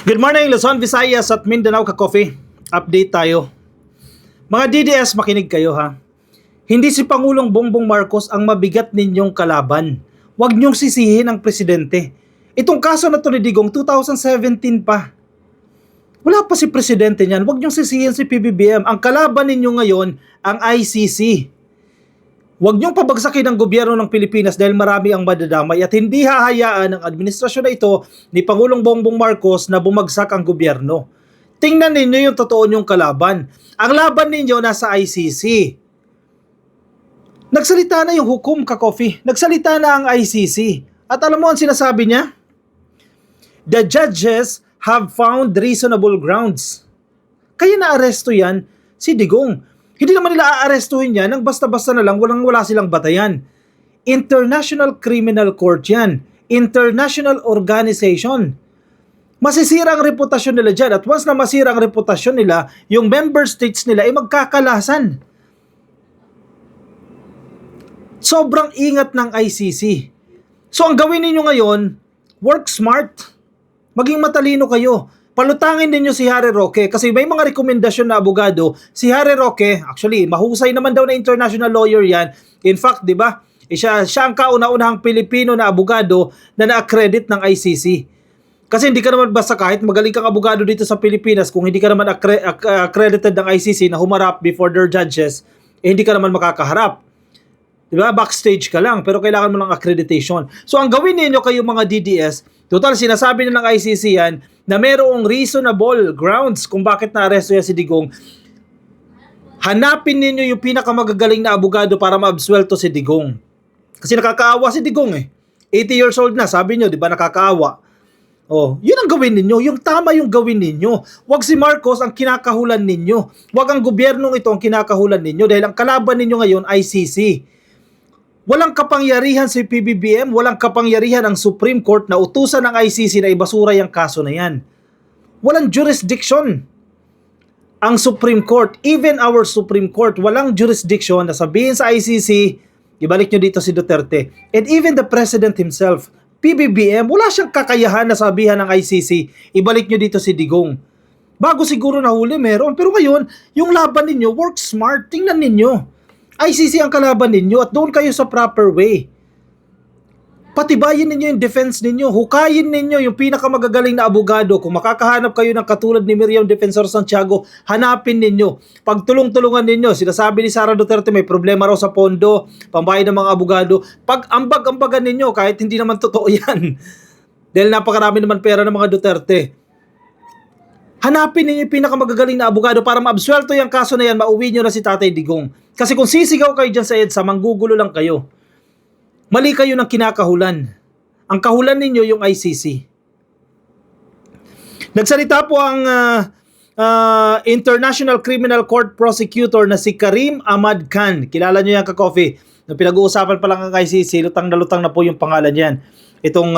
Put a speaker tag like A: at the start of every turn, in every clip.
A: Good morning, Luzon, Visayas at Mindanao ka-coffee. Update tayo. Mga DDS, makinig kayo ha. Hindi si Pangulong Bongbong Marcos ang mabigat ninyong kalaban. Huwag niyong sisihin ang presidente. Itong kaso na to ni Digong, 2017 pa. Wala pa si presidente niyan. Huwag niyong sisihin si PBBM. Ang kalaban ninyo ngayon, ang ICC. Huwag niyong pabagsakin ang gobyerno ng Pilipinas dahil marami ang madadamay at hindi hahayaan ng administrasyon na ito ni Pangulong Bongbong Marcos na bumagsak ang gobyerno. Tingnan ninyo yung totoo niyong kalaban. Ang laban ninyo nasa ICC. Nagsalita na yung hukom ka-coffee. Nagsalita na ang ICC. At alam mo ang sinasabi niya? The judges have found reasonable grounds. Kaya na-aresto yan si Digong. Hindi naman nila aarestuhin yan nang basta-basta na lang wala silang batayan. International Criminal Court yan. International organization. Masisira ang reputasyon nila dyan. At once na masira ang reputasyon nila, yung member states nila ay magkakalasan. Sobrang ingat ng ICC. So ang gawin ninyo ngayon, work smart. Maging matalino kayo. Palutangin ninyo si Harry Roque kasi may mga rekomendasyon na abogado. Si Harry Roque, actually, mahusay naman daw na international lawyer yan. In fact, di ba, siya ang kauna-unahang Pilipino na abogado na na-accredit ng ICC. Kasi hindi ka naman basta kahit magaling kang abogado dito sa Pilipinas, kung hindi ka naman accredited ng ICC na humarap before their judges, hindi ka naman makakaharap. Diba? Backstage ka lang, pero kailangan mo ng accreditation. So, ang gawin ninyo kayo mga DDS, total, sinasabi na ng ICC yan, na merong reasonable grounds kung bakit na-aresto yan si Digong. Hanapin ninyo yung pinakamagagaling na abogado para ma-absuelto si Digong. Kasi nakakaawa si Digong eh. 80 years old na, sabi nyo, di ba, nakakaawa. Oh, yun ang gawin ninyo. Yung tama yung gawin ninyo. Huwag si Marcos ang kinakahulan ninyo. Huwag ang gobyernong ito ang kinakahulan ninyo dahil ang kalaban ninyo ngayon ICC. Walang kapangyarihan si PBBM, walang kapangyarihan ang Supreme Court na utusan ng ICC na ibasura yung kaso na yan. Walang jurisdiction ang Supreme Court, even our Supreme Court, walang jurisdiction na sabihin sa ICC, ibalik nyo dito si Duterte. And even the President himself, PBBM, wala siyang kakayahan na sabihan ng ICC, ibalik nyo dito si Digong. Bago siguro nahuli, meron. Pero ngayon, yung laban ninyo, work smart, tingnan ninyo. ICC ang kalaban ninyo at doon kayo sa proper way. Patibayin ninyo yung defense ninyo. Hukayin ninyo yung pinakamagagaling na abogado. Kung makakahanap kayo ng katulad ni Miriam Defensor Santiago, hanapin ninyo. Pagtulong-tulungan ninyo. Sinasabi ni Sara Duterte may problema raw sa pondo, pambayad ng mga abogado. Pag ambag-ambagan ninyo, kahit hindi naman totoo yan. Dahil napakarami naman pera ng mga Duterte. Hanapin ninyo yung pinakamagagaling na abogado para maabsuelto yung kaso na yan, mauwi nyo na si Tatay Digong. Kasi kung sisigaw kayo dyan sa EDSA, manggugulo lang kayo. Mali kayo ng kinakahulan. Ang kahulan ninyo yung ICC. Nagsalita po ang International Criminal Court Prosecutor na si Karim Ahmad Khan. Kilala nyo yan ka-coffee. Na pinag-uusapan pa lang ang ICC, lutang na po yung pangalan yan. Itong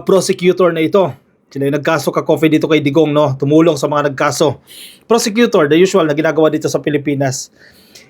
A: prosecutor na ito. Sila yung nagkaso ka-coffee dito kay Digong, no? Tumulong sa mga nagkaso. Prosecutor, the usual na ginagawa dito sa Pilipinas.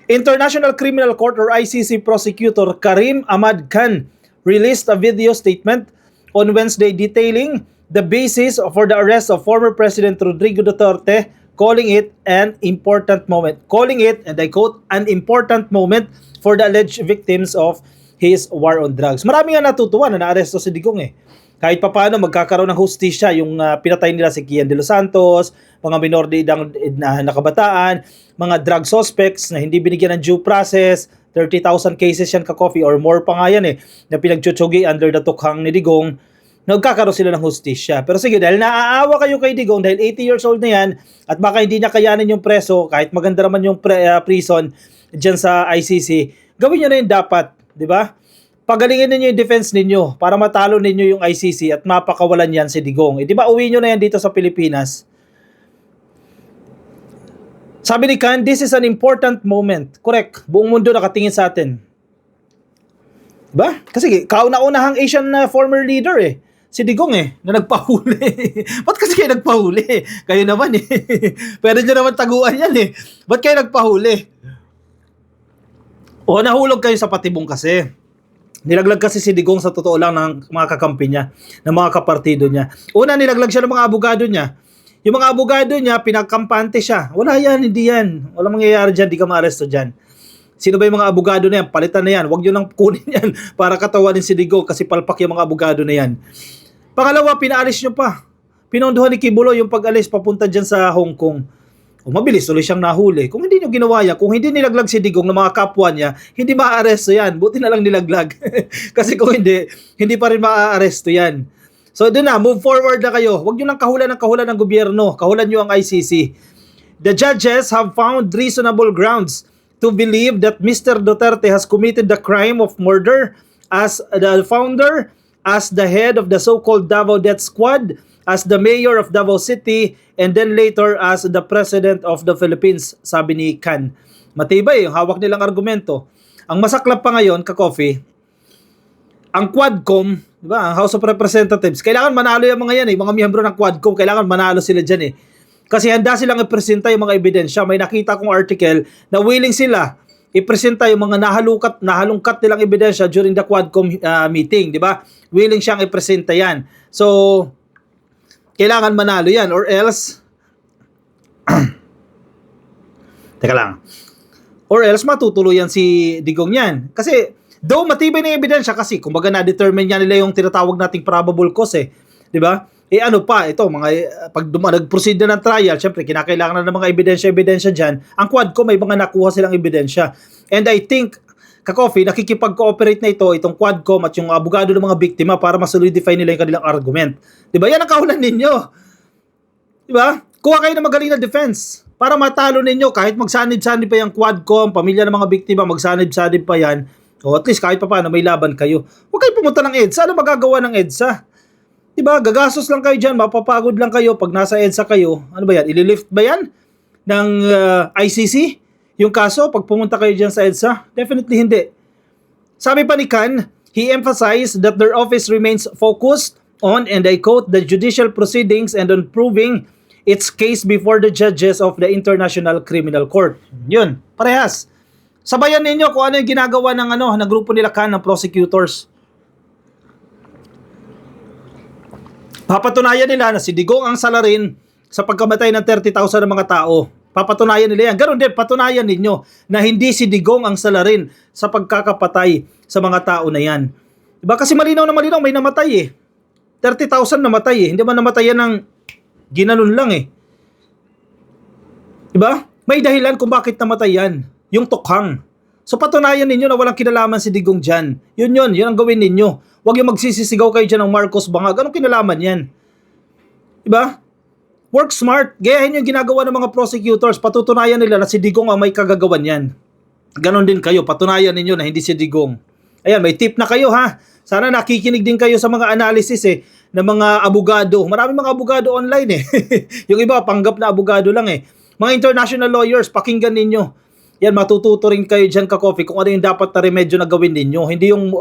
A: International Criminal Court or ICC Prosecutor Karim Ahmad Khan released a video statement on Wednesday detailing the basis for the arrest of former President Rodrigo Duterte, calling it an important moment. Calling it, and I quote, an important moment for the alleged victims of his war on drugs. Marami nga natutuwa na naaresto si Digong eh. Kahit pa paano magkakaroon ng hustisya yung pinatay nila si Kian de los Santos, mga minor de edad na kabataan, mga drug suspects na hindi binigyan ng due process, 30,000 cases yan ka-coffee or more pa nga yan eh, na pinagtsutsugay under the tukhang ni Digong, nagkakaroon sila ng hustisya. Pero sige, dahil naaawa kayo kay Digong, dahil 80 years old na yan, at baka hindi niya kayanin yung preso, kahit maganda naman yung prison dyan sa ICC, gawin nyo na yung dapat, di ba? Pagalingin ninyo yung defense ninyo para matalo ninyo yung ICC at mapakawalan yan si Digong. Eh, di ba uwi nyo na yan dito sa Pilipinas? Sabi ni Khan, this is an important moment. Correct. Buong mundo nakatingin sa atin. Diba? Kasi kauna-unahang Asian former leader eh. Si Digong eh, na nagpahuli. Ba't kasi kayo nagpahuli? Kayo naman eh. Pwede nyo naman taguan yan eh. Ba't kayo nagpahuli? O nahulog kayo sa patibong kasi. Nilaglag kasi si Digong sa totoo lang ng mga kakampi niya, ng mga kapartido niya. Una, nilaglag siya ng mga abogado niya. Yung mga abogado niya, pinagkampante siya. Wala yan, hindi yan. Walang mangyayari dyan, di ka maaresto dyan. Sino ba yung mga abogado na yan? Palitan na yan. Huwag nyo nang kunin yan para katawanin si Digong kasi palpak yung mga abogado na yan. Pangalawa, pinaalis nyo pa. Pinondohan ni Kibuloy yung pag-alis papunta dyan sa Hong Kong. O mabilis tuloy siyang nahuli. Kung hindi nyo ginawa yan, kung hindi nilaglag si Digong ng mga kapwa niya, hindi maaaresto yan. Buti na lang nilaglag. Kasi kung hindi pa rin maaaresto yan. So doon na, move forward na kayo. Huwag nyo lang kahulan ng gobyerno. Kahulan nyo ang ICC. The judges have found reasonable grounds to believe that Mr. Duterte has committed the crime of murder as the founder, as the head of the so-called Davao Death Squad, as the mayor of Davao City, and then later as the president of the Philippines, sabi ni Khan. Matibay yung hawak nilang argumento. Ang masaklap pa ngayon, ka-coffee, ang Quadcom, di ba, ang House of Representatives, kailangan manalo yung mga yan mga miyembro ng Quadcom, kailangan manalo sila dyan Kasi handa silang ipresenta yung mga ebidensya. May nakita kong article na willing sila ipresenta yung mga nahalungkat nilang ebidensya during the Quadcom meeting, di ba? Willing siyang ipresenta yan. So, kailangan manalo yan or else teka lang. Or else matutuluyan si Digong yan. Kasi though matibay na ebidensya kasi kumbaga na-determine niya nila yung tinatawag nating probable cause di ba? Ano pa, ito, pag nag-proceed na ng trial, syempre, kinakailangan na ng mga ebidensya dyan. Ang Quadcom, may mga nakuha silang ebidensya. And I think, ka-coffee, nakikipag-cooperate na itong Quadcom at yung abogado ng mga biktima para masolidify nila yung kanilang argument. Diba? Yan ang kahulan ninyo. Diba? Kuha kayo ng magaling na defense para matalo ninyo. Kahit magsanib-sanib pa yung Quadcom, pamilya ng mga biktima, magsanib-sanib pa yan. O at least kahit pa paano, may laban kayo. Huwag kayo pumunta ng EDSA. Ano magagawa ng EDSA? Diba? Gagastos lang kayo dyan. Mapapagod lang kayo pag nasa EDSA kayo. Ano ba yan? Ililift ba yan ng ICC? Yung kaso, pag pumunta kayo dyan sa EDSA? Definitely hindi. Sabi pa ni Khan, he emphasized that their office remains focused on, and I quote, the judicial proceedings and on proving its case before the judges of the International Criminal Court. Yun, parehas. Sabayan ninyo kung ano yung ginagawa ng grupo nila Khan, ng prosecutors. Papatunayan nila na si Digong ang salarin sa pagkamatay ng 30,000 ng mga tao. Papatunayan nila yan. Ganon din, patunayan ninyo na hindi si Digong ang salarin sa pagkakapatay sa mga tao na yan. Diba? Kasi malinaw na malinaw, may namatay 30,000 namatay Hindi man namatay yan ng ginanon lang Diba? May dahilan kung bakit namatay yan. Yung tukhang. So patunayan ninyo na walang kinalaman si Digong dyan. Yun ang gawin ninyo. Huwag yung magsisisigaw kayo dyan ng Marcos Bangag. Anong kinalaman yan? Diba? Work smart. Gayahin yung ginagawa ng mga prosecutors. Patutunayan nila na si Digong ang may kagagawan yan. Ganon din kayo. Patunayan ninyo na hindi si Digong. Ayan, may tip na kayo ha. Sana nakikinig din kayo sa mga analysis ng mga abogado. Maraming mga abogado online Yung iba, panggap na abogado lang Mga international lawyers, pakinggan ninyo. Yan, matututo rin kayo dyan ka-coffee kung ano yung dapat na remedyo na gawin ninyo. Hindi yung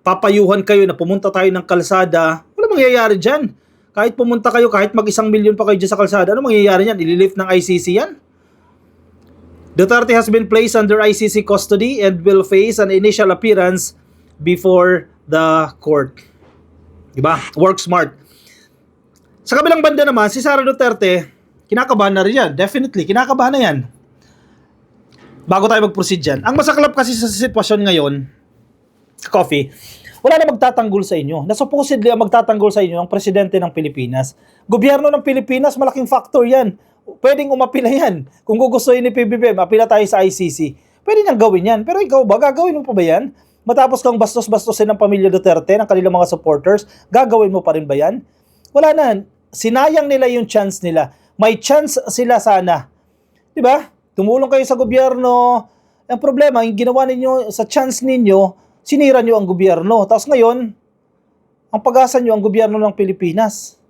A: papayuhan kayo na pumunta tayo ng kalsada. Wala mangyayari dyan. Kahit pumunta kayo, kahit mag-1 milyon pa kayo dyan sa kalsada, ano mangyayari yan? Ililift ng ICC yan? Duterte has been placed under ICC custody and will face an initial appearance before the court. Diba? Work smart. Sa kabilang banda naman, si Sara Duterte, kinakabahan na rin yan. Definitely, kinakabahan na yan. Bago tayo mag-proceed dyan. Ang masaklap kasi sa sitwasyon ngayon, coffee, wala na magtatanggol sa inyo. Na supposedly ang magtatanggol sa inyo ang presidente ng Pilipinas. Gobyerno ng Pilipinas, malaking factor yan. Pwedeng umapila yan. Kung gugustuhin ni PBBM, apila tayo sa ICC. Pwede niyang gawin yan. Pero ikaw ba, gagawin mo pa ba yan? Matapos kang bastos-bastosin ng pamilya Duterte, ng kanilang mga supporters, gagawin mo pa rin ba yan? Wala na. Sinayang nila yung chance nila. May chance sila sana. Diba? Tumulong kayo sa gobyerno. Ang problema, yung ginawa ninyo sa chance ninyo, sinira nyo ang gobyerno. Tapos ngayon, ang pag-asa nyo ang gobyerno ng Pilipinas.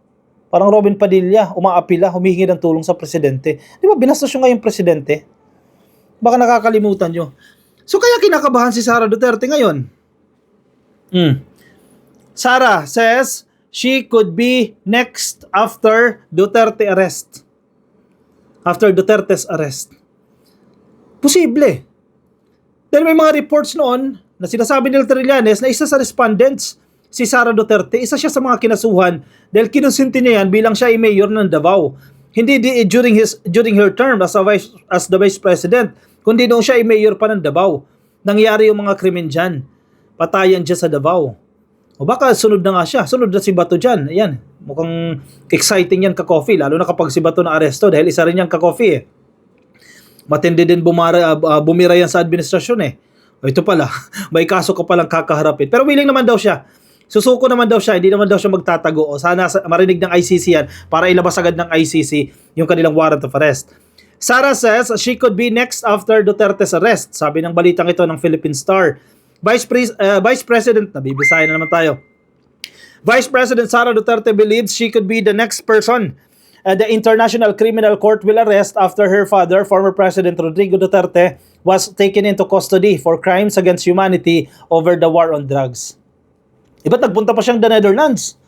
A: Parang Robin Padilla, umaapila, humihingi ng tulong sa presidente. Di ba, binastos nyo nga yung presidente? Baka nakakalimutan nyo. So kaya kinakabahan si Sara Duterte ngayon. Sara says she could be next after Duterte arrest. After Duterte's arrest. Posible. Dahil may mga reports noon na sinasabi ni Trillanes na isa sa respondents si Sara Duterte, isa siya sa mga kinasuhan dahil kinusinti niya yan bilang siya ay mayor ng Davao. Hindi during her term as the vice president, kundi noong siya ay mayor pa ng Davao. Nangyari yung mga krimen dyan. Patayan dyan sa Davao. O baka sunod na nga siya. Sunod na si Bato dyan. Ayan. Mukhang exciting yan ka-coffee. Lalo na kapag si Bato na aresto dahil isa rin yan ka-coffee eh. Matindi din bumira yan sa administrasyon eh. O ito pala, may kaso ka palang kakaharapin. Pero willing naman daw siya. Susuko naman daw siya, hindi naman daw siya magtatago. O sana marinig ng ICC yan para ilabas agad ng ICC yung kanilang warrant of arrest. Sara says she could be next after Duterte's arrest. Sabi ng balitang ito ng Philippine Star. Vice President, nabibisaya na naman tayo. Vice President Sara Duterte believes she could be the next person the International Criminal Court will arrest after her father, former President Rodrigo Duterte, was taken into custody for crimes against humanity over the war on drugs. Iba't nagpunta pa siyang the Netherlands.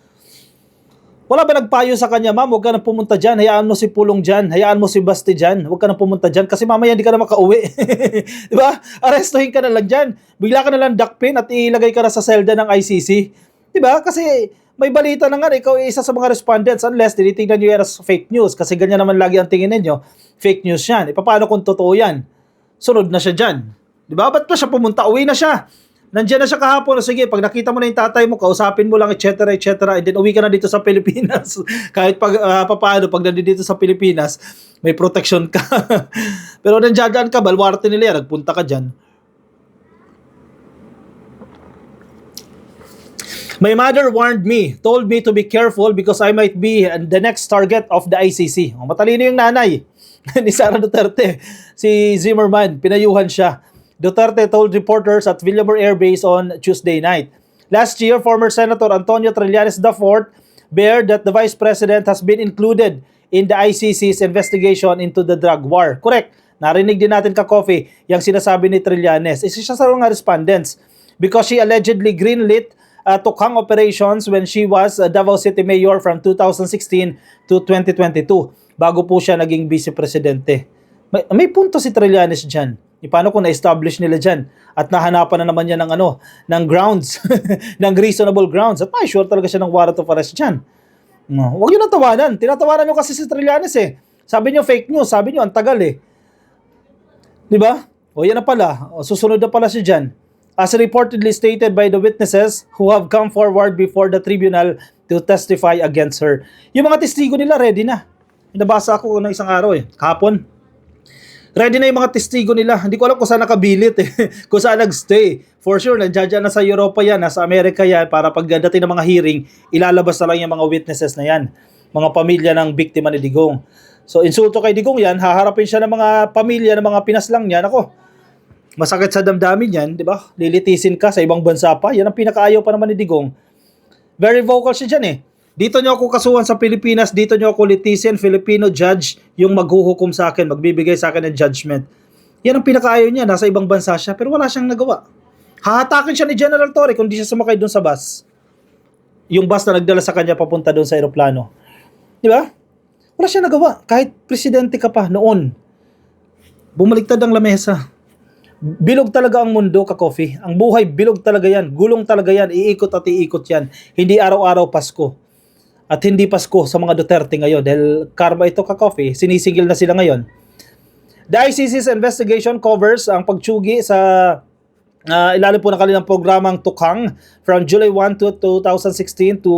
A: Wala ba nagpayo sa kanya, ma'am, huwag ka na pumunta dyan, hayaan mo si Pulong dyan, hayaan mo si Basti dyan, huwag ka na pumunta dyan kasi mamaya hindi ka na makauwi. Diba? Arestuhin ka na lang dyan. Bigla ka na lang dakpin at ilagay ka na sa selda ng ICC. Diba? Kasi may balita na nga, ikaw isa sa mga respondents unless tinitingnan nyo yan as fake news kasi ganyan naman lagi ang tingin ninyo. Fake news yan. Paano kung totoo yan? Sunod na siya dyan. Diba? Ba't pa siya pumunta? Uwi na siya. Nandiyan na siya kahapon. Sige, pag nakita mo na yung tatay mo, kausapin mo lang, etc. And then uwi ka na dito sa Pilipinas. Kahit paano, pag nandito sa Pilipinas, may protection ka. Pero nandiyan ka, balwarte nila yan. Nagpunta ka dyan. My mother warned me, told me to be careful because I might be the next target of the ICC. Matalino yung nanay ni Sara Duterte. Si Zimmerman, pinayuhan siya. Duterte told reporters at Villamor Air Base on Tuesday night. Last year, former Senator Antonio Trillanes IV bared that the Vice President has been included in the ICC's investigation into the drug war. Correct. Narinig din natin ka-coffee yung sinasabi ni Trillanes. Isa siya sa mga respondents because she allegedly greenlit Tukhang operations when she was Davao City Mayor from 2016 to 2022 bago po siya naging Vice Presidente. May punto si Trillanes dyan. Paano kung na-establish nila dyan at nahanapan na naman niya ng grounds, ng reasonable grounds at may sure talaga siya ng warrant of arrest dyan. No, huwag yun natawanan. Tinatawanan nyo kasi si Trillanes eh. Sabi nyo fake news, sabi nyo ang tagal eh. Diba? O yan na pala, susunod na pala siya dyan. As reportedly stated by the witnesses who have come forward before the tribunal to testify against her. Yung mga testigo nila ready na. Nabasa ako ng isang araw kahapon. Ready na yung mga testigo nila. Hindi ko alam kung saan nakabilit kung saan nagstay. For sure, nandiyan na sa Europa yan, nasa Amerika yan, para pagdating ng mga hearing, ilalabas na lang yung mga witnesses na yan. Mga pamilya ng biktima ni Digong. So, insulto kay Digong yan, haharapin siya ng mga pamilya ng mga pinaslang niyan. Ako, masakit sa damdamin yan, di ba? Lilitisin ka sa ibang bansa pa. Yan ang pinakaayaw pa naman ni Digong. Very vocal siya dyan Dito nyo ako kasuhan sa Pilipinas, dito nyo ako litisin, Filipino judge yung maghuhukom sa akin, magbibigay sa akin ng judgment. Yan ang pinakaayaw niya, nasa ibang bansa siya, pero wala siyang nagawa. Hahatakin siya ni General Torre kung di siya sumakay doon sa bus. Yung bus na nagdala sa kanya papunta doon sa aeroplano. Di ba? Wala siyang nagawa. Kahit presidente ka pa noon, bumaliktad ang lamesa. Bilog talaga ang mundo, ka-coffee. Ang buhay, bilog talaga yan. Gulong talaga yan. Iikot at iikot yan. Hindi araw-araw Pasko. At hindi Pasko sa mga Duterte ngayon. Dahil karma ito, ka-coffee. Sinisigil na sila ngayon. The ICC's investigation covers ang pagtsugi sa ilalim po ng kanilang programang Tukhang from July 1 to 2016 to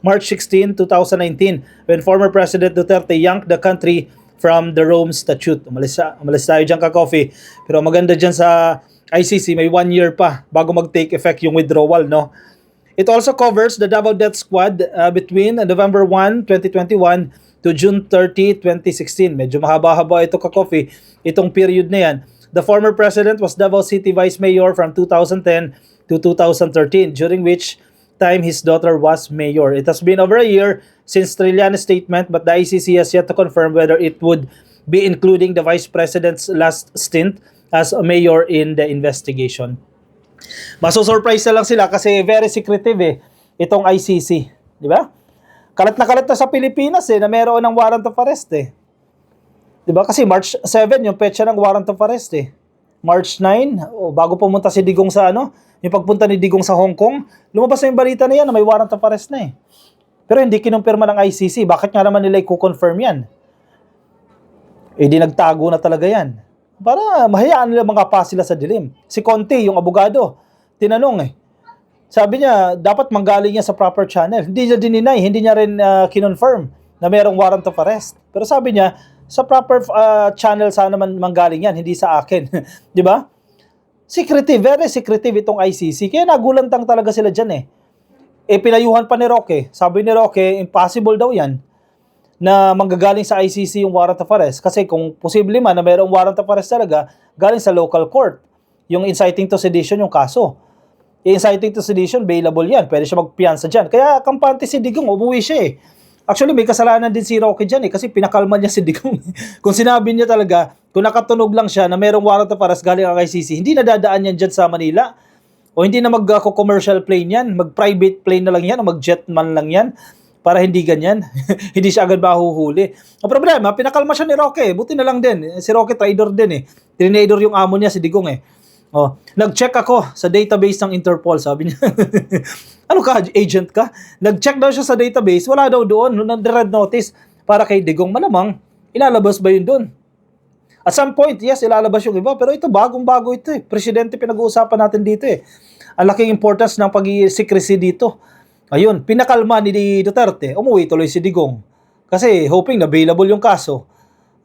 A: March 16, 2019 when former President Duterte yanked the country from the Rome Statute. Umalis tayo dyan, ka-coffee. Pero maganda dyan sa ICC, may 1 year pa bago mag-take effect yung withdrawal, no? It also covers the Davao Death Squad between November 1, 2021 to June 30, 2016. Medyo mahaba-haba ito, ka-coffee. Itong period na yan. The former president was Davao City Vice Mayor from 2010 to 2013, during which time his daughter was mayor. It has been over a year since Trillanes' statement, but the ICC has yet to confirm whether it would be including the vice president's last stint as a mayor in the investigation. Maso-surprise na lang sila kasi very secretive itong ICC, di ba? Kalat na sa Pilipinas na meron ng warrant of arrest Di ba? Kasi March 7 yung petsa ng warrant of arrest March 9, bago pumunta si Digong sa Yung pagpunta ni Digong sa Hong Kong, lumabas na yung balita na yan na may warrant of arrest na eh. Pero hindi kinumpirma ng ICC. Bakit nga naman nila i-confirm yan? Eh di nagtago na talaga yan. Para mahayaan nila mga pa sila sa dilim. Si Conte, yung abogado, tinanong eh. Sabi niya, dapat manggaling niya sa proper channel. Hindi niya dininay, hindi niya rin kinonfirm na mayroong warrant of arrest. Pero sabi niya, sa proper channel sana man manggaling yan, hindi sa akin. Di ba? Secretive, very secretive itong ICC. Kaya nagulantang talaga sila dyan eh. Eh pinayuhan pa ni Roque. Sabi ni Roque, impossible daw yan na manggagaling sa ICC yung warrant of arrest. Kasi kung posible man na mayroong warrant of arrest talaga, galing sa local court. Yung inciting to sedition yung kaso. Inciting to sedition, bailable yan. Pwede siya magpiyansa dyan. Kaya kampante si Digong, umuwi siya eh. Actually, may kasalanan din si Roque dyan eh. Kasi pinakalma niya si Digong. Kung sinabi niya talaga, kung nakatunog lang siya na mayroong warrant of arrest galing ang ICC, hindi na dadaan yan dyan sa Manila. O hindi na mag-commercial plane yan. Mag-private plane na lang yan o mag-jet man lang yan. Para hindi ganyan. Hindi siya agad mahuhuli. Ang problema, pinakalma siya ni Roque. Buti na lang din. Si Roque, traidor din eh. Trinador yung amo niya, si Digong eh. Oh, nag-check ako sa database ng Interpol, sabi niya. Ano ka, agent ka? Nag-check daw siya sa database, wala daw doon. Nag-red notice para kay Digong. Malamang, ilalabas ba yun doon? At some point, yes, ilalabas yung iba. Pero ito, bagong-bago ito eh. Presidente pinag-uusapan natin dito eh. Ang laking importance ng pag-secrecy dito. Ayun, pinakalma ni Duterte, umuwi tuloy si Digong. Kasi hoping na available yung kaso.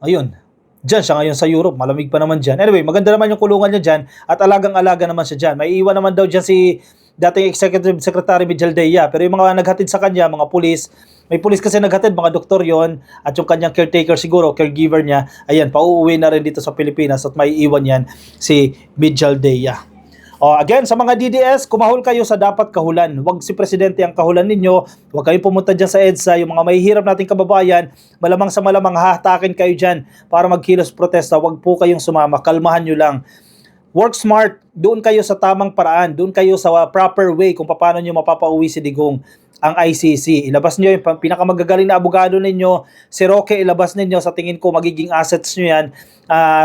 A: Ayun, dyan siya ngayon sa Europe, malamig pa naman dyan. Anyway, maganda naman yung kulungan niya dyan at alagang-alaga naman siya dyan. May iwan naman daw dyan si dating Executive Secretary Mijaldea. Pero yung mga naghatid sa kanya, mga pulis, may pulis kasi naghatid, mga doktor yon at yung kanyang caretaker siguro, caregiver niya, ayan, pauuwi na rin dito sa Pilipinas at may iwan yan si Mijaldea. Again, sa mga DDS, kumahul kayo sa dapat kahulan. Huwag si Presidente ang kahulan ninyo. Huwag kayong pumunta dyan sa EDSA. Yung mga mahihirap nating kababayan, malamang sa malamang hahatakin kayo dyan para magkilos protesta. Huwag po kayong sumama. Kalmahan nyo lang. Work smart. Doon kayo sa tamang paraan. Doon kayo sa proper way kung paano nyo mapapauwi si Digong ang ICC. Ilabas nyo yung pinakamagagaling na abogado ninyo. Si Roque, ilabas ninyo. Sa tingin ko, magiging assets nyo yan.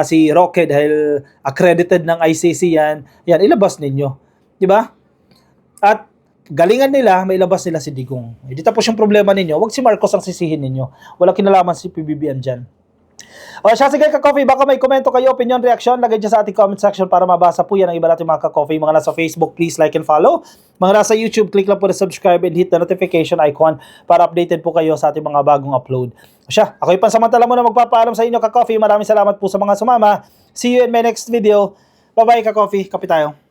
A: Si Roque, dahil accredited ng ICC yan. Yan, ilabas ninyo. Diba? At galingan nila, may ilabas nila si Digong. Hindi tapos yung problema ninyo. Huwag si Marcos ang sisihin ninyo. Walang kinalaman si PBBM dyan. Siya, sige ka-coffee, baka may komento kayo, opinion, reaction, lagay dyan sa ating comment section para mabasa po yan ang iba natin mga ka-coffee. Mga nasa Facebook, please like and follow. Mga nasa YouTube, click lang po na subscribe and hit the notification icon para updated po kayo sa ating mga bagong upload. Siya, ako yung pansamantala mo na magpapaalam sa inyo ka-coffee. Maraming salamat po sa mga sumama. See you in my next video. Bye-bye ka-coffee. Kape tayo.